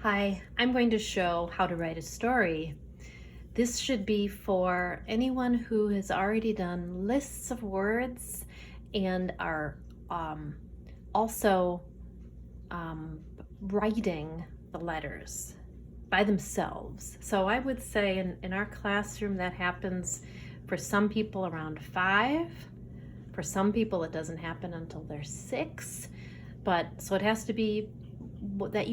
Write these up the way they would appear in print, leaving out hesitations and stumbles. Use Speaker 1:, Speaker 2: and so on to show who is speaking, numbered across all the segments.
Speaker 1: Hi, I'm going to show how to write a story. This should be for anyone who has already done lists of words and are also writing the letters by themselves. So I would say in our classroom that happens for some people around 5. For some people it doesn't happen until they're 6. So it has to be that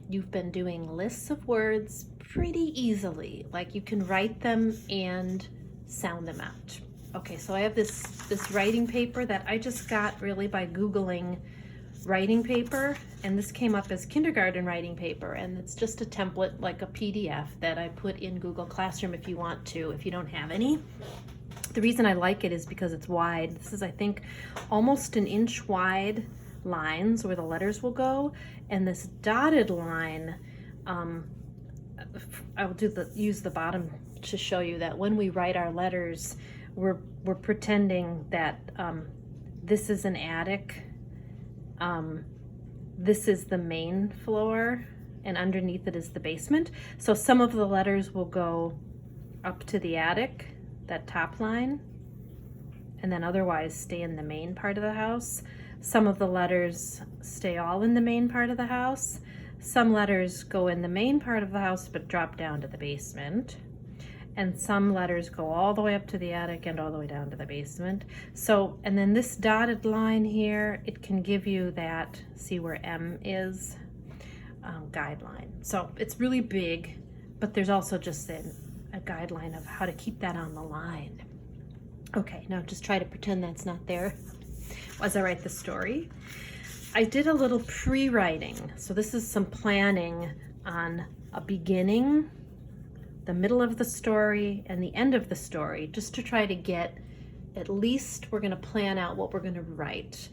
Speaker 1: you've been doing lists of words pretty easily. Like you can write them and sound them out. Okay, so I have this writing paper that I just got really by Googling writing paper, and this came up as kindergarten writing paper, and it's just a template like a PDF that I put in Google Classroom if you want to, if you don't have any. The reason I like it is because it's wide. This is, I think, almost 1 inch wide lines where the letters will go, and this dotted line, I'll use the bottom to show you that when we write our letters, we're pretending that this is an attic, this is the main floor, and underneath it is the basement. So some of the letters will go up to the attic, that top line, and then otherwise stay in the main part of the house. Some of the letters stay all in the main part of the house. Some letters go in the main part of the house but drop down to the basement. And some letters go all the way up to the attic and all the way down to the basement. So, and then this dotted line here, it can give you that, see where M is, guideline. So it's really big, but there's also just a guideline of how to keep that on the line. Okay, now just try to pretend that's not there as I write the story. I did a little pre-writing. So this is some planning on a beginning, the middle of the story, and the end of the story, just to try to get, at least we're gonna plan out what we're gonna write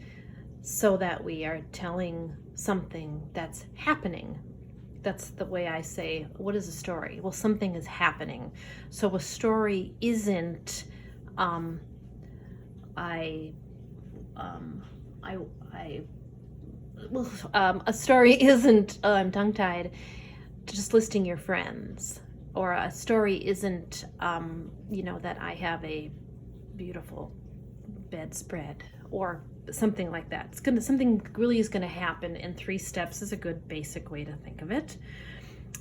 Speaker 1: so that we are telling something that's happening. That's the way I say, what is a story? Well, something is happening. So a story isn't, a story isn't, I'm tongue-tied, just listing your friends. Or a story isn't, that I have a beautiful bedspread or something like that. Something really is gonna happen in 3 steps is a good basic way to think of it.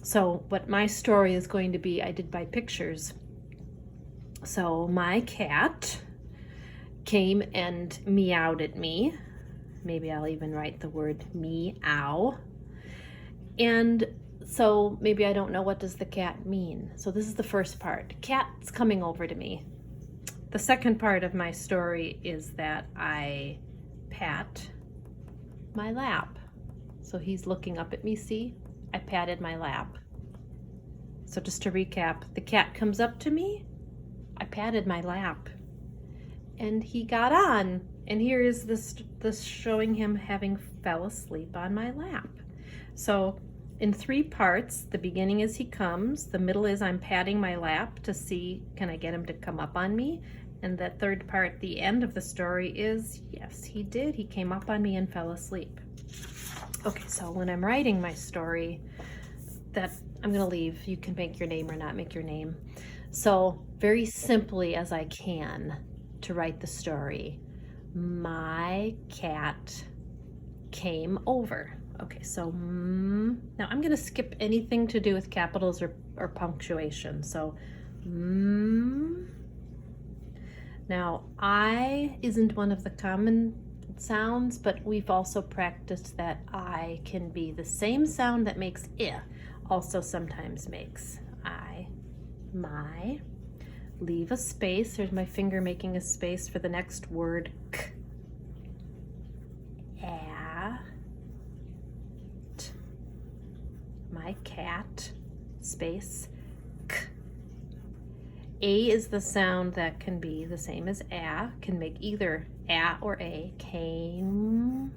Speaker 1: So what my story is going to be, I did by pictures. So my cat came and meowed at me. Maybe I'll even write the word meow. And so maybe I don't know, what does the cat mean? So this is the first part. Cat's coming over to me. The second part of my story is that I pat my lap. So he's looking up at me, see? I patted my lap. So just to recap, the cat comes up to me, I patted my lap, and he got on. And here is this showing him having fell asleep on my lap. So in 3 parts, the beginning is he comes, the middle is I'm patting my lap to see, can I get him to come up on me? And the third part, the end of the story, is yes, he did. He came up on me and fell asleep. Okay, so when I'm writing my story, that I'm gonna leave, you can make your name or not make your name. So very simply as I can to write the story, my cat came over. Okay, so now I'm gonna skip anything to do with capitals or punctuation. So now I isn't one of the common sounds, but we've also practiced that I can be the same sound that makes I, also sometimes makes I, my. Leave a space. There's my finger making a space for the next word, k. My cat, space, k. A is the sound that can be the same as a, can make either a or a, came.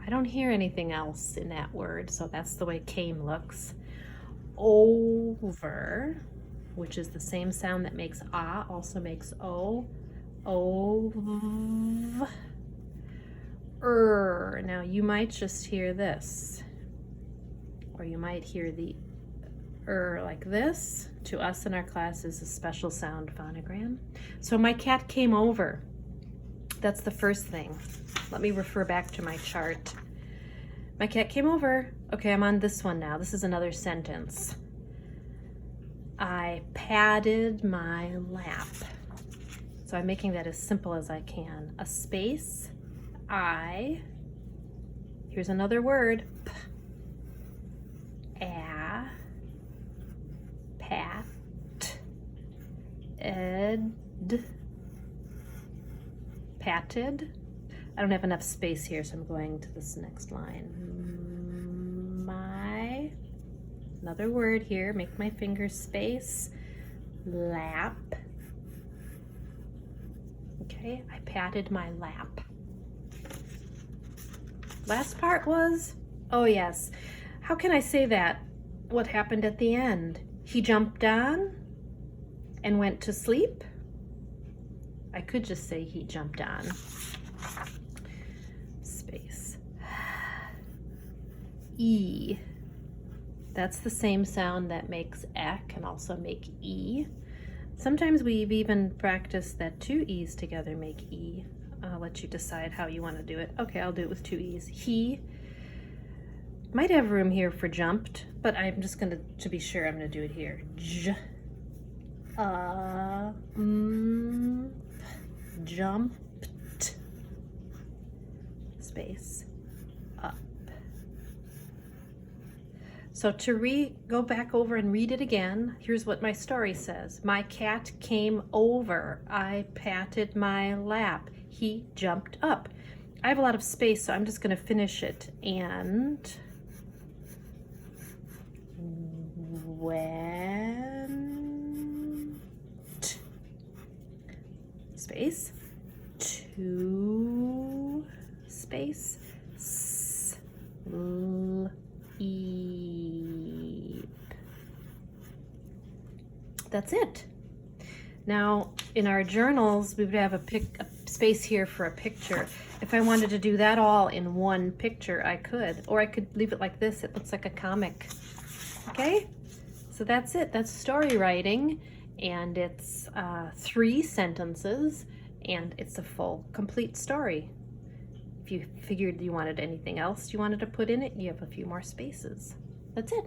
Speaker 1: I don't hear anything else in that word, so that's the way came looks. Over, which is the same sound that makes ah, also makes o, Now you might just hear this, or you might hear the like this. To us in our class is a special sound phonogram. So my cat came over. That's the first thing. Let me refer back to my chart. My cat came over. Okay, I'm on this one now. This is another sentence. I patted my lap. So I'm making that as simple as I can. A space, I, here's another word, pat, patted. I don't have enough space here, so I'm going to this next line. My, another word here, make my finger space, lap. Okay, I patted my lap. Last part was, oh yes, how can I say that? What happened at the end? He jumped on and went to sleep. I could just say he jumped on. Space. E. That's the same sound that makes E, can also make E. Sometimes we've even practiced that two E's together make E. I'll let you decide how you want to do it. Okay, I'll do it with two E's. He might have room here for jumped, but I'm just going to be sure, I'm going to do it here. Jumped, space, up. So to go back over and read it again, here's what my story says. My cat came over. I patted my lap. He jumped up. I have a lot of space, so I'm just going to finish it. And went, space, to, space, sleep. That's it. Now, in our journals, we would have a space here for a picture. If I wanted to do that all in one picture, I could. Or I could leave it like this. It looks like a comic. Okay? So that's it. That's story writing. And it's 3 sentences. And it's a full, complete story. If you figured you wanted anything else you wanted to put in it, you have a few more spaces. That's it.